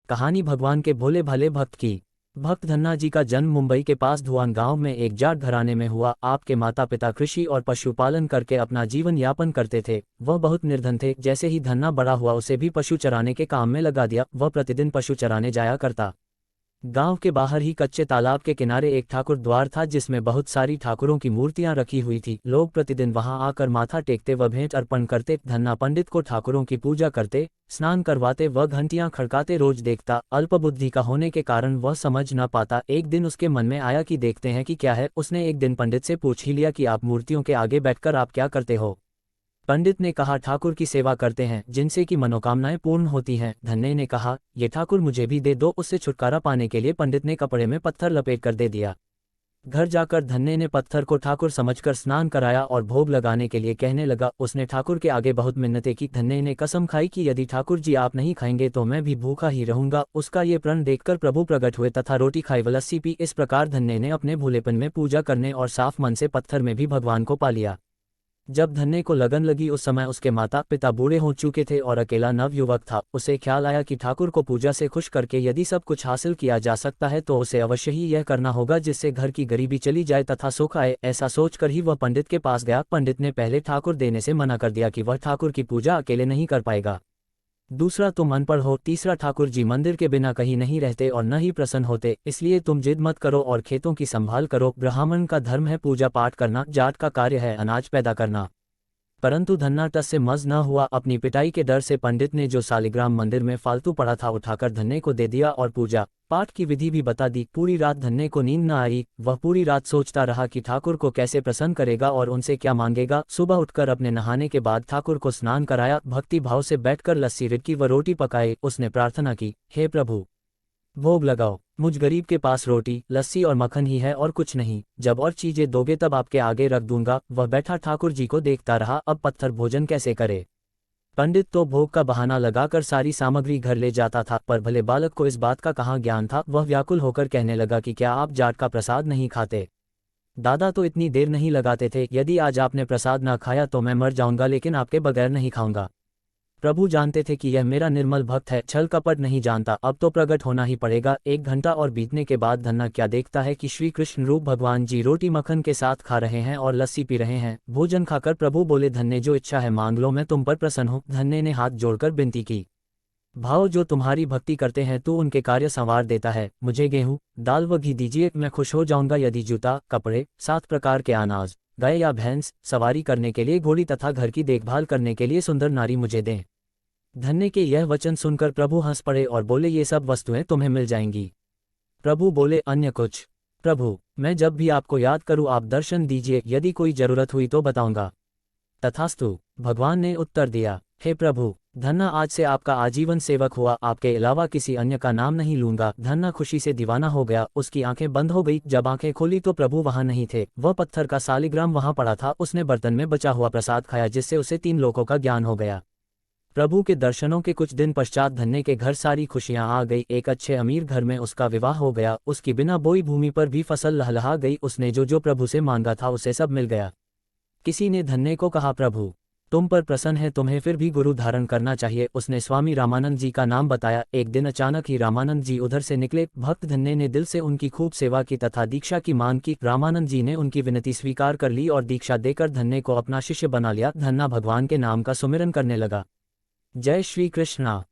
कहानी भगवान के भोले भाले भक्त की। भक्त धन्ना जी का जन्म मुंबई के पास धुआन गांव में एक जाट घराने में हुआ। आपके माता पिता कृषि और पशुपालन करके अपना जीवन यापन करते थे। वह बहुत निर्धन थे। जैसे ही धन्ना बड़ा हुआ उसे भी पशु चराने के काम में लगा दिया। वह प्रतिदिन पशु चराने जाया करता। गांव के बाहर ही कच्चे तालाब के किनारे एक ठाकुर द्वार था जिसमें बहुत सारी ठाकुरों की मूर्तियां रखी हुई थी। लोग प्रतिदिन वहां आकर माथा टेकते व भेंट अर्पण करते। धन्ना पंडित को ठाकुरों की पूजा करते, स्नान करवाते व घंटियां खड़काते रोज देखता। अल्पबुद्धि का होने के कारण वह समझ न पाता। एक दिन उसके मन में आया कि देखते हैं कि क्या है। उसने एक दिन पंडित से पूछ ही लिया कि आप मूर्तियों के आगे बैठकर आप क्या करते हो। पंडित ने कहा, ठाकुर की सेवा करते हैं जिनसे कि मनोकामनाएं पूर्ण होती हैं। धन्ने ने कहा, ये ठाकुर मुझे भी दे दो। उससे छुटकारा पाने के लिए पंडित ने कपड़े में पत्थर लपेट कर दे दिया। घर जाकर धन्ने ने पत्थर को ठाकुर समझकर स्नान कराया और भोग लगाने के लिए कहने लगा। उसने ठाकुर के आगे बहुत मिन्नतें की। धन्ने ने कसम खाई कि यदि ठाकुर जी आप नहीं खाएंगे तो मैं भी भूखा ही रहूंगा। उसका ये प्रण देखकर प्रभु प्रकट हुए तथा रोटी खाई व लस्सी पी। इस प्रकार धन्ने ने अपने भूलेपन में पूजा करने और साफ मन से पत्थर में भी भगवान को पा लिया। जब धन्ने को लगन लगी उस समय उसके माता पिता बूढ़े हो चुके थे और अकेला नवयुवक था। उसे ख्याल आया कि ठाकुर को पूजा से खुश करके यदि सब कुछ हासिल किया जा सकता है तो उसे अवश्य ही यह करना होगा जिससे घर की गरीबी चली जाए तथा सुख आए। ऐसा सोचकर ही वह पंडित के पास गया। पंडित ने पहले ठाकुर देने से मना कर दिया कि वह ठाकुर की पूजा अकेले नहीं कर पाएगा। दूसरा, तुम अनपढ़ हो। तीसरा, ठाकुर जी मंदिर के बिना कहीं नहीं रहते और न ही प्रसन्न होते, इसलिए तुम जिद मत करो और खेतों की संभाल करो। ब्राह्मण का धर्म है पूजा पाठ करना, जाट का कार्य है अनाज पैदा करना। परंतु धन्ना टस से मज न हुआ। अपनी पिटाई के डर से पंडित ने जो सालिग्राम मंदिर में फालतू पड़ा था उठाकर धन्ने को दे दिया और पूजा पाठ की विधि भी बता दी। पूरी रात धन्ने को नींद न आई। वह पूरी रात सोचता रहा कि ठाकुर को कैसे प्रसन्न करेगा और उनसे क्या मांगेगा। सुबह उठकर अपने नहाने के बाद ठाकुर को स्नान कराया, भक्ति भाव से बैठकर लस्सी रिड़की व रोटी पकाई। उसने प्रार्थना की, हे प्रभु, भोग लगाओ। मुझ गरीब के पास रोटी, लस्सी और मक्खन ही है और कुछ नहीं। जब और चीजें दोगे तब आपके आगे रख दूंगा। वह बैठा ठाकुर जी को देखता रहा। अब पत्थर भोजन कैसे करे। पंडित तो भोग का बहाना लगाकर सारी सामग्री घर ले जाता था, पर भले बालक को इस बात का कहाँ ज्ञान था। वह व्याकुल होकर कहने लगा कि क्या आप जाट का प्रसाद नहीं खाते। दादा तो इतनी देर नहीं लगाते थे। यदि आज आपने प्रसाद ना खाया तो मैं मर जाऊंगा, लेकिन आपके बगैर नहीं खाऊंगा। प्रभु जानते थे कि यह मेरा निर्मल भक्त है, छल कपट नहीं जानता। अब तो प्रकट होना ही पड़ेगा। 1 घंटा और बीतने के बाद धन्ना क्या देखता है कि श्री कृष्ण रूप भगवान जी रोटी मक्खन के साथ खा रहे हैं और लस्सी पी रहे हैं। भोजन खाकर प्रभु बोले, धन्ने जो इच्छा है मांग लो, मैं तुम पर प्रसन्न हूँ। धन्ने ने हाथ जोड़कर विनती की, भाव जो तुम्हारी भक्ति करते हैं तू उनके कार्य संवार देता है। मुझे गेहूं, दाल व घी दीजिए, मैं खुश हो जाऊंगा। यदि जूता, कपड़े, 7 प्रकार के अनाज, गाय या भैंस, सवारी करने के लिए घोड़ी तथा घर की देखभाल करने के लिए सुंदर नारी मुझे दें। धन्ने के यह वचन सुनकर प्रभु हंस पड़े और बोले, ये सब वस्तुएं तुम्हें मिल जाएंगी। प्रभु बोले, अन्य कुछ। प्रभु, मैं जब भी आपको याद करूं आप दर्शन दीजिए, यदि कोई जरूरत हुई तो बताऊंगा। तथास्तु, भगवान ने उत्तर दिया, हे प्रभु, धन्ना आज से आपका आजीवन सेवक हुआ, आपके अलावा किसी अन्य का नाम नहीं लूंगा। धन्ना खुशी से दीवाना हो गया। उसकी आंखें बंद हो गई। जब आंखें खोली तो प्रभु वहां नहीं थे। वह पत्थर का सालिग्राम वहां पड़ा था। उसने बर्तन में बचा हुआ प्रसाद खाया जिससे उसे 3 लोकों का ज्ञान हो गया। प्रभु के दर्शनों के कुछ दिन पश्चात धन्ने के घर सारी खुशियां आ गई। एक अच्छे अमीर घर में उसका विवाह हो गया। उसकी बिना बोई भूमि पर भी फसल लहलहा गई। उसने जो जो प्रभु से मांगा था उसे सब मिल गया। किसी ने धन्ने को कहा, प्रभु तुम पर प्रसन्न है, तुम्हें फिर भी गुरु धारण करना चाहिए। उसने स्वामी रामानंद जी का नाम बताया। एक दिन अचानक ही रामानंद जी उधर से निकले। भक्त धन्ने ने दिल से उनकी खूब सेवा की तथा दीक्षा की मांग की। रामानंद जी ने उनकी विनती स्वीकार कर ली और दीक्षा देकर धन्ने को अपना शिष्य बना लिया। धन्ना भगवान के नाम का सुमिरन करने लगा। जय श्री कृष्णा।